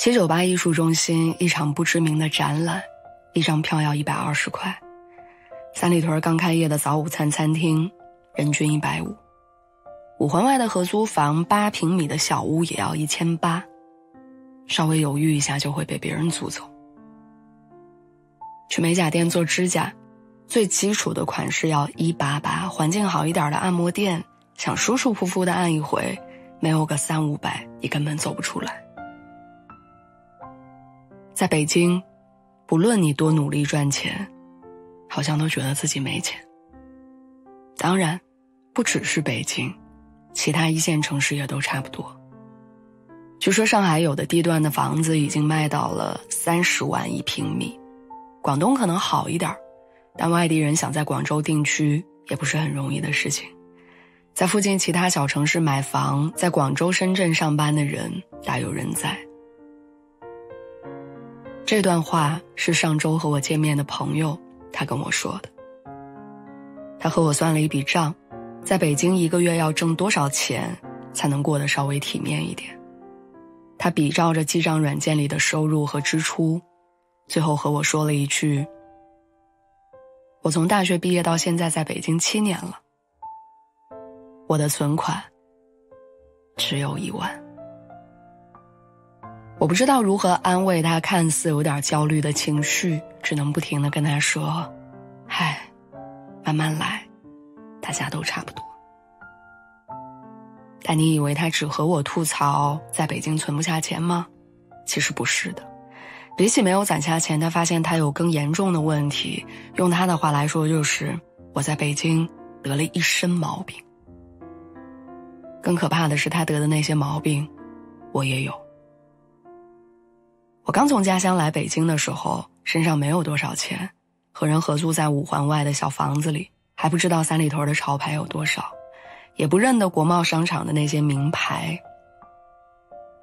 798艺术中心一场不知名的展览，一张票要120块。三里屯刚开业的早午餐餐厅，人均150。五环外的合租房8平米的小屋也要1800，稍微犹豫一下就会被别人租走。去美甲店做指甲，最基础的款式要188，环境好一点的按摩店，想舒舒服服的按一回，没有个300-500，你根本走不出来。在北京，不论你多努力赚钱，好像都觉得自己没钱。当然，不只是北京，其他一线城市也都差不多。据说上海有的地段的房子已经卖到了30万1平米，广东可能好一点，但外地人想在广州定居也不是很容易的事情。在附近其他小城市买房，在广州、深圳上班的人大有人在。这段话是上周和我见面的朋友他跟我说的。他和我算了一笔账，在北京1个月要挣多少钱才能过得稍微体面一点。他比照着记账软件里的收入和支出，最后和我说了一句：我从大学毕业到现在在北京7年了，我的存款只有1万。我不知道如何安慰他看似有点焦虑的情绪，只能不停地跟他说：嗨，慢慢来，大家都差不多。但你以为他只和我吐槽在北京存不下钱吗？其实不是的。比起没有攒下钱，他发现他有更严重的问题，用他的话来说就是我在北京得了一身毛病。更可怕的是，他得的那些毛病我也有。我刚从家乡来北京的时候，身上没有多少钱，和人合租在5环外的小房子里，还不知道三里屯的潮牌有多少，也不认得国贸商场的那些名牌。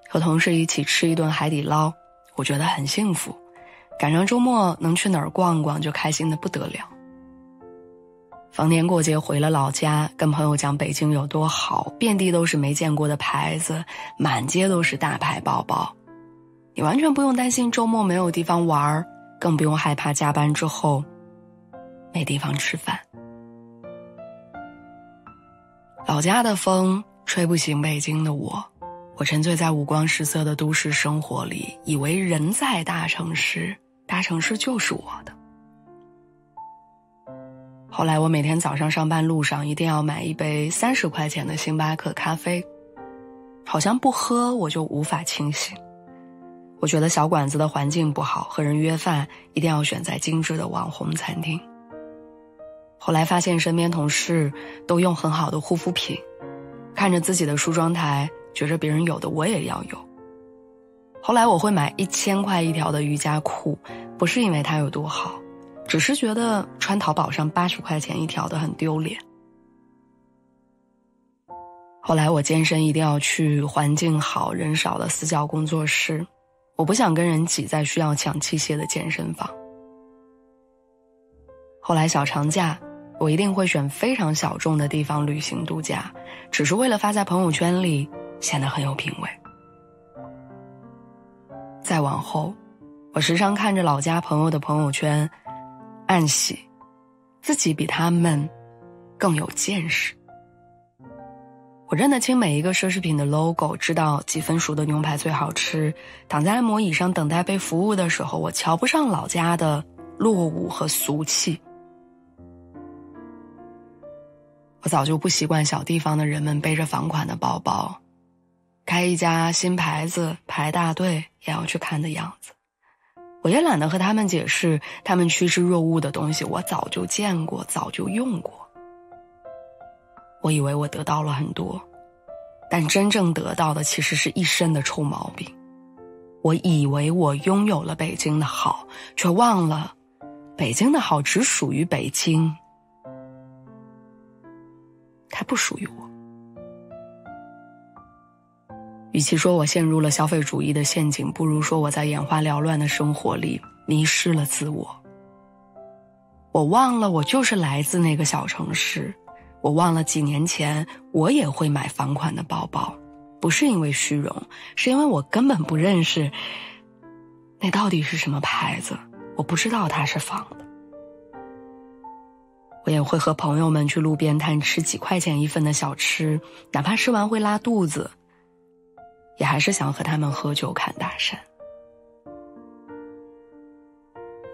和同事一起吃一顿海底捞，我觉得很幸福，赶上周末能去哪儿逛逛就开心得不得了。逢年过节回了老家，跟朋友讲北京有多好，遍地都是没见过的牌子，满街都是大牌包包。你完全不用担心周末没有地方玩，更不用害怕加班之后没地方吃饭。老家的风吹不醒北京的我沉醉在五光十色的都市生活里，以为人在大城市，大城市就是我的。后来我每天早上上班路上一定要买一杯30块钱的星巴克咖啡，好像不喝我就无法清醒。我觉得小馆子的环境不好，和人约饭一定要选在精致的网红餐厅。后来发现身边同事都用很好的护肤品，看着自己的梳妆台，觉着别人有的我也要有。后来我会买1000块一条的瑜伽裤，不是因为它有多好，只是觉得穿淘宝上80块钱一条的很丢脸。后来我健身一定要去环境好人少的私教工作室，我不想跟人挤在需要抢器械的健身房。后来小长假我一定会选非常小众的地方旅行度假，只是为了发在朋友圈里显得很有品味。再往后，我时常看着老家朋友的朋友圈暗喜，自己比他们更有见识。我认得清每一个奢侈品的 logo， 知道几分熟的牛排最好吃。躺在按摩椅上等待被服务的时候，我瞧不上老家的落伍和俗气。我早就不习惯小地方的人们背着仿款的包包，开一家新牌子排大队也要去看的样子。我也懒得和他们解释，他们趋之若鹜的东西我早就见过，早就用过。我以为我得到了很多，但真正得到的其实是一身的臭毛病。我以为我拥有了北京的好，却忘了北京的好只属于北京，它不属于我。与其说我陷入了消费主义的陷阱，不如说我在眼花缭乱的生活里迷失了自我。我忘了我就是来自那个小城市，我忘了几年前我也会买仿款的包包，不是因为虚荣，是因为我根本不认识那到底是什么牌子，我不知道它是仿的。我也会和朋友们去路边摊吃几块钱一份的小吃，哪怕吃完会拉肚子，也还是想和他们喝酒看大山。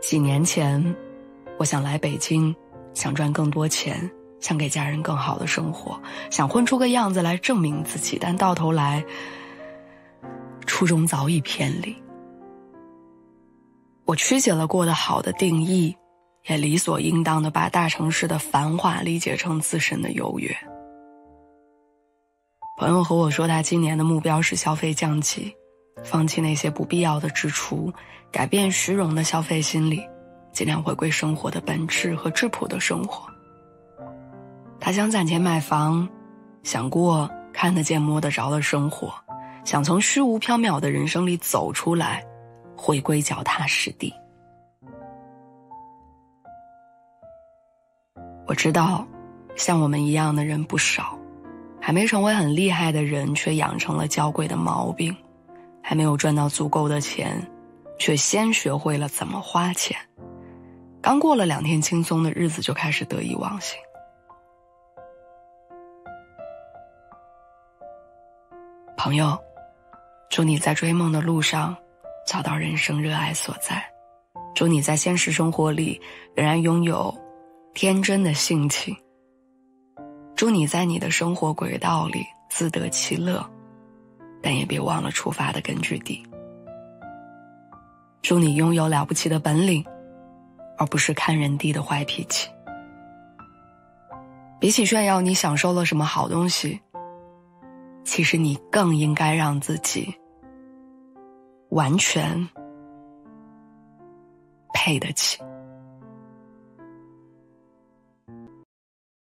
几年前，我想来北京，想赚更多钱，想给家人更好的生活，想混出个样子来证明自己，但到头来，初衷早已偏离。我曲解了过得好的定义，也理所应当地把大城市的繁华理解成自身的优越。朋友和我说，他今年的目标是消费降级，放弃那些不必要的支出，改变虚荣的消费心理，尽量回归生活的本质和质朴的生活。他想攒钱买房，想过看得见摸得着的生活，想从虚无缥缈的人生里走出来，回归脚踏实地。我知道像我们一样的人不少，还没成为很厉害的人，却养成了娇贵的毛病，还没有赚到足够的钱，却先学会了怎么花钱，刚过了2天轻松的日子就开始得意忘形。朋友，祝你在追梦的路上找到人生热爱所在，祝你在现实生活里仍然拥有天真的性情，祝你在你的生活轨道里自得其乐，但也别忘了出发的根据地。祝你拥有了不起的本领，而不是看人低的坏脾气。比起炫耀你享受了什么好东西，其实你更应该让自己完全配得起。